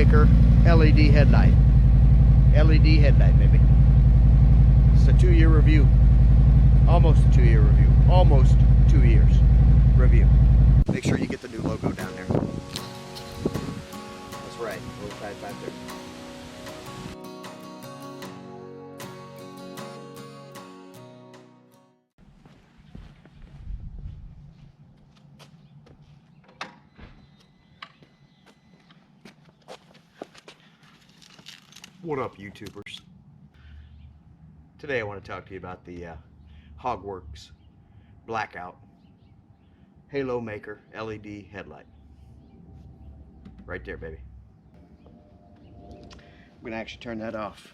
Halomaker LED headlight. LED headlight, baby. It's a 2-year review. Almost a 2-year review. Almost 2 years review. Make sure you get the new logo down there. That's right. A little tight back there. What up, YouTubers? Today I want to talk to you about the Hogworkz Blackout Halomaker LED headlight. Right there, baby. I'm going to actually turn that off.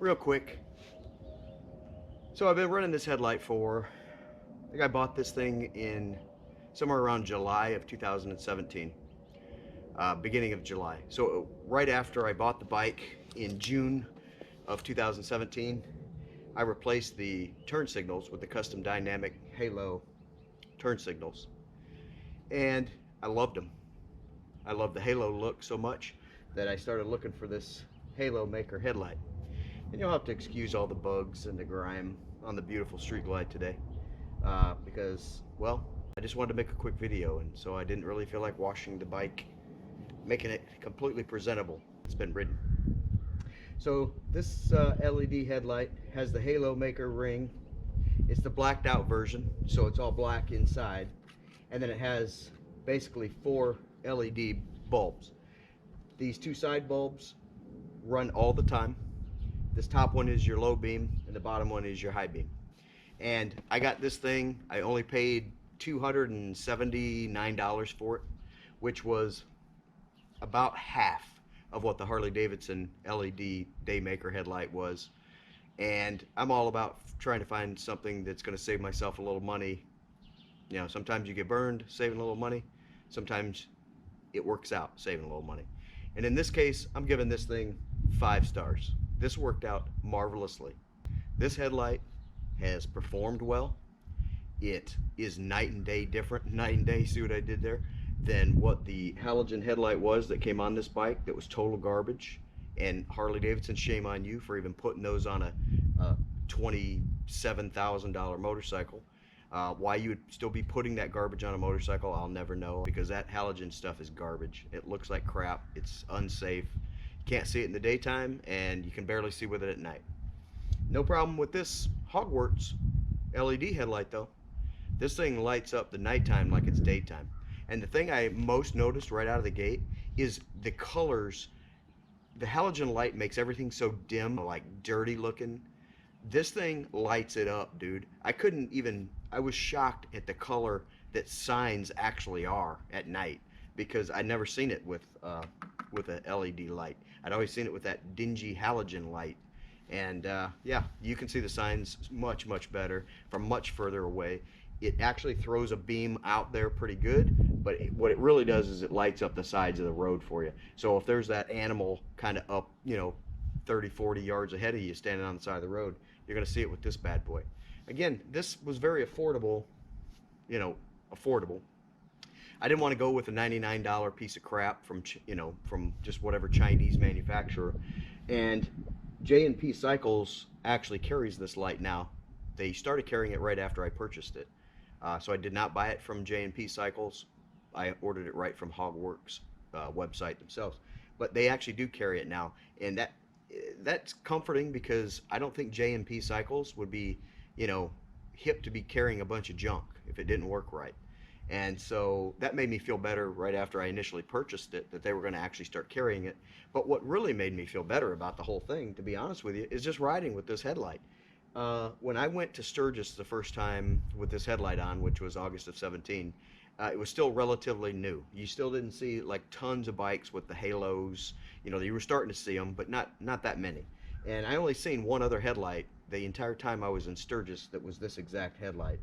Real quick. So I've been running this headlight for, I think I bought this thing in somewhere around July of 2017. Beginning of July. So right after I bought the bike in June of 2017, I replaced the turn signals with the custom dynamic halo turn signals, and I loved them. I loved the halo look so much that I started looking for this Halomaker headlight. And you'll have to excuse all the bugs and the grime on the beautiful street light today, because, well, I just wanted to make a quick video, and so I didn't really feel like washing the bike, making it completely presentable. It's been ridden. So this LED headlight has the Halomaker ring. It's the blacked out version, so it's all black inside, and then it has basically 4 LED bulbs. These 2 side bulbs run all the time. This top one is your low beam and the bottom one is your high beam. And I got this thing, I only paid $279 for it, which was about half of what the Harley-Davidson LED Daymaker headlight was. And I'm all about trying to find something that's going to save myself a little money. You know, sometimes you get burned saving a little money, sometimes it works out saving a little money. And in this case, I'm giving this thing 5 stars. This worked out marvelously. This headlight has performed well. It is night and day different. Night and day, see what I did there? Than what the halogen headlight was that came on this bike that was total garbage. And Harley-Davidson, shame on you for even putting those on a $27,000 motorcycle. Why you would still be putting that garbage on a motorcycle, I'll never know, because that halogen stuff is garbage. It looks like crap. It's unsafe. You can't see it in the daytime, and you can barely see with it at night. No problem with this Hogworkz LED headlight though. This thing lights up the nighttime like it's daytime. And the thing I most noticed right out of the gate is the colors. The halogen light makes everything so dim, like dirty looking. This thing lights it up, dude. I was shocked at the color that signs actually are at night, because I'd never seen it with a LED light. I'd always seen it with that dingy halogen light. And yeah, you can see the signs much, much better from much further away. It actually throws a beam out there pretty good, but what it really does is it lights up the sides of the road for you. So if there's that animal kind of up, you know, 30, 40 yards ahead of you standing on the side of the road, you're going to see it with this bad boy. Again, this was very affordable, you know, affordable. I didn't want to go with a $99 piece of crap from, you know, from just whatever Chinese manufacturer. And J&P Cycles actually carries this light now. They started carrying it right after I purchased it. So I did not buy it from J&P Cycles. I ordered it right from Hogworkz website themselves. But they actually do carry it now. And that's comforting, because I don't think J&P Cycles would be, you know, hip to be carrying a bunch of junk if it didn't work right. And so that made me feel better right after I initially purchased it, that they were going to actually start carrying it. But what really made me feel better about the whole thing, to be honest with you, is just riding with this headlight. When I went to Sturgis the first time with this headlight on, which was August of 17, it was still relatively new. You still didn't see like tons of bikes with the halos. You know, you were starting to see them, but not that many. And I only seen one other headlight the entire time I was in Sturgis that was this exact headlight.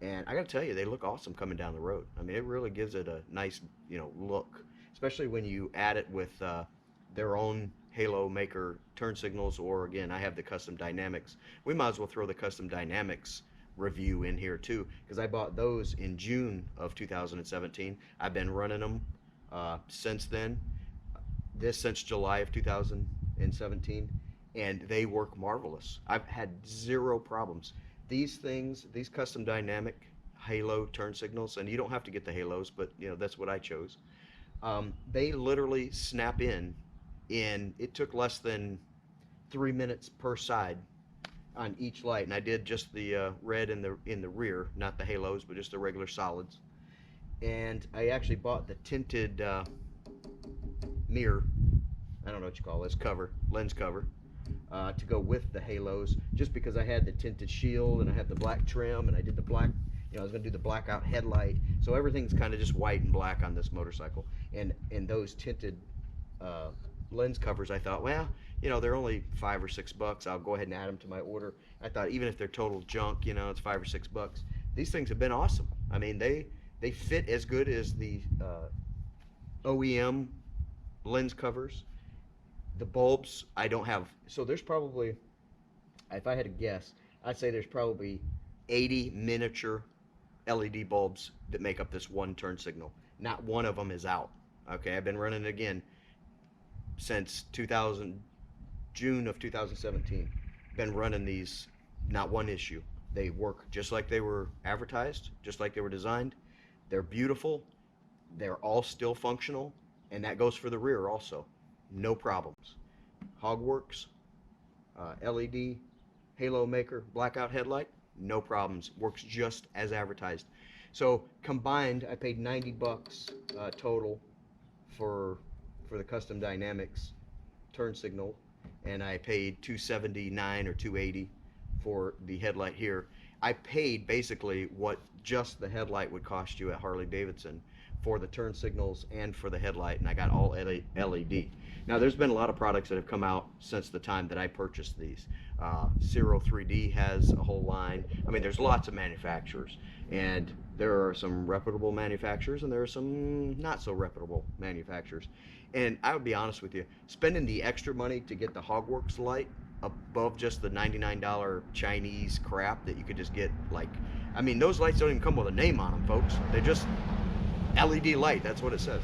And I gotta tell you, they look awesome coming down the road. I mean, it really gives it a nice, you know, look, especially when you add it with their own Halomaker turn signals, or again, I have the custom dynamics. We might as well throw the custom dynamics review in here too, because I bought those in June of 2017. I've been running them since then, since July of 2017, and they work marvelous. I've had zero problems. These things, these custom dynamic halo turn signals, and you don't have to get the halos, but you know that's what I chose. They literally snap in it took less than 3 minutes per side on each light, and I did just the red in the rear, not the halos, but just the regular solids. And I actually bought the tinted mirror. I don't know what you call this cover, lens cover, to go with the halos, just because I had the tinted shield and I had the black trim and I did the black. You know, I was going to do the blackout headlight, so everything's kind of just white and black on this motorcycle. And those tinted lens covers, I thought, well, you know, they're only $5 or $6. I'll go ahead and add them to my order. I thought even if they're total junk, you know, it's $5 or $6. These things have been awesome. I mean, they fit as good as the OEM lens covers. The bulbs, I don't have. So there's probably, if I had to guess, I'd say there's probably 80 miniature LED bulbs that make up this one turn signal. Not one of them is out. Okay, I've been running it again since June of 2017. Been running these, not one issue. They work just like they were advertised, just like they were designed. They're beautiful. They're all still functional, and that goes for the rear also. No problems. Hogworkz, LED, Halomaker, blackout headlight, no problems. Works just as advertised. So combined, I paid $90 total for the custom dynamics turn signal, and I paid $279 or $280 for the headlight here. I paid basically what just the headlight would cost you at Harley-Davidson for the turn signals and for the headlight, and I got all LED. Now, there's been a lot of products that have come out since the time that I purchased these. Zero 3D has a whole line. I mean, there's lots of manufacturers, and there are some reputable manufacturers, and there are some not so reputable manufacturers. And I would be honest with you, spending the extra money to get the Hogworkz light above just the $99 Chinese crap that you could just get, like, I mean, those lights don't even come with a name on them, folks. They're just LED light, that's what it says.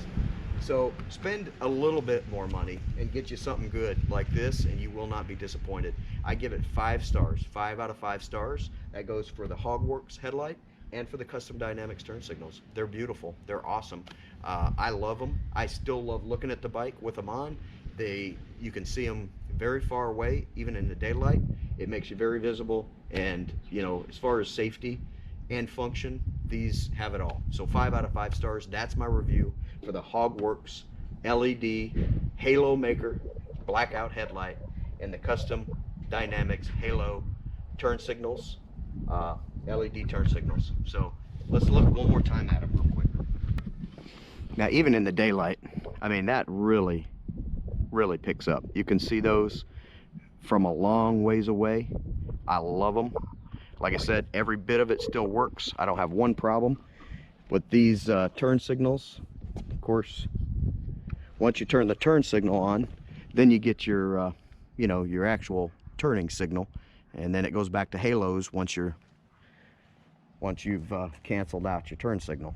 So spend a little bit more money and get you something good like this, and you will not be disappointed. I give it 5 stars, 5 out of 5 stars. That goes for the Hogworkz headlight and for the custom dynamics turn signals. They're beautiful, they're awesome. I love them. I still love looking at the bike with them on. You can see them very far away, even in the daylight. It makes you very visible, and you know, as far as safety and function, these have it all. So 5 out of 5 stars. That's my review for the Hogworkz LED Halomaker blackout headlight and the custom dynamics halo turn signals, LED turn signals. So let's look one more time at them real quick. Now, even in the daylight, I mean, that really picks up. You can see those from a long ways away. I love them. Like I said, every bit of it still works. I don't have one problem with these turn signals. Of course, once you turn the turn signal on, then you get your, you know, your actual turning signal, and then it goes back to halos once you've canceled out your turn signal.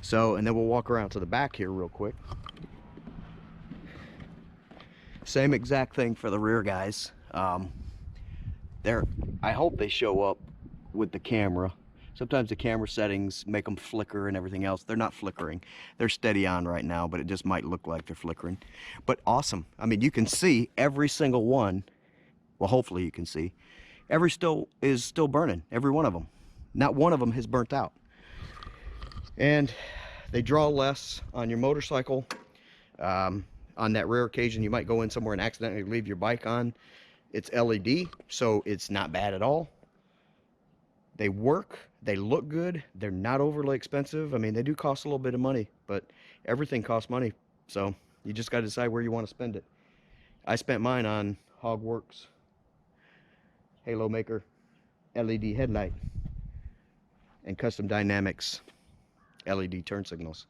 So, and then we'll walk around to the back here real quick. Same exact thing for the rear guys. I hope they show up with the camera. Sometimes the camera settings make them flicker and everything else. They're not flickering. They're steady on right now, but it just might look like they're flickering. But awesome. I mean, you can see every single one. Well, hopefully you can see. Is still burning, every one of them. Not one of them has burnt out. And they draw less on your motorcycle. On that rare occasion you might go in somewhere and accidentally leave your bike on. It's LED, so it's not bad at all. They work, they look good, they're not overly expensive. I mean, they do cost a little bit of money, but everything costs money, so you just got to decide where you want to spend it. I spent mine on Hogworkz Halomaker LED headlight and custom dynamics LED turn signals.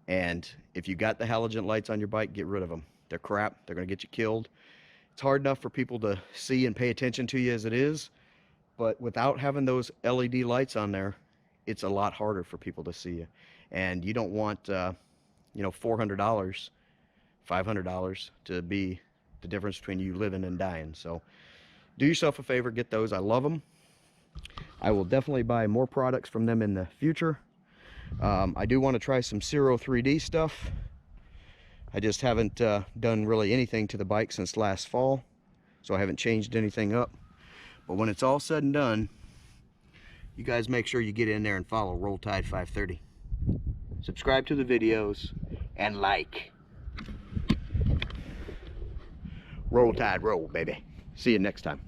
And if you got the halogen lights on your bike, get rid of them. They're crap. They're going to get you killed. It's hard enough for people to see and pay attention to you as it is, but without having those LED lights on there, it's a lot harder for people to see you. And you don't want, you know, $400, $500 to be the difference between you living and dying. So do yourself a favor, get those. I love them. I will definitely buy more products from them in the future. I do want to try some Zero 3D stuff. I just haven't done really anything to the bike since last fall, so I haven't changed anything up. But when it's all said and done, you guys make sure you get in there and follow Roll Tide 530. Subscribe to the videos and like. Roll Tide roll, baby. See you next time.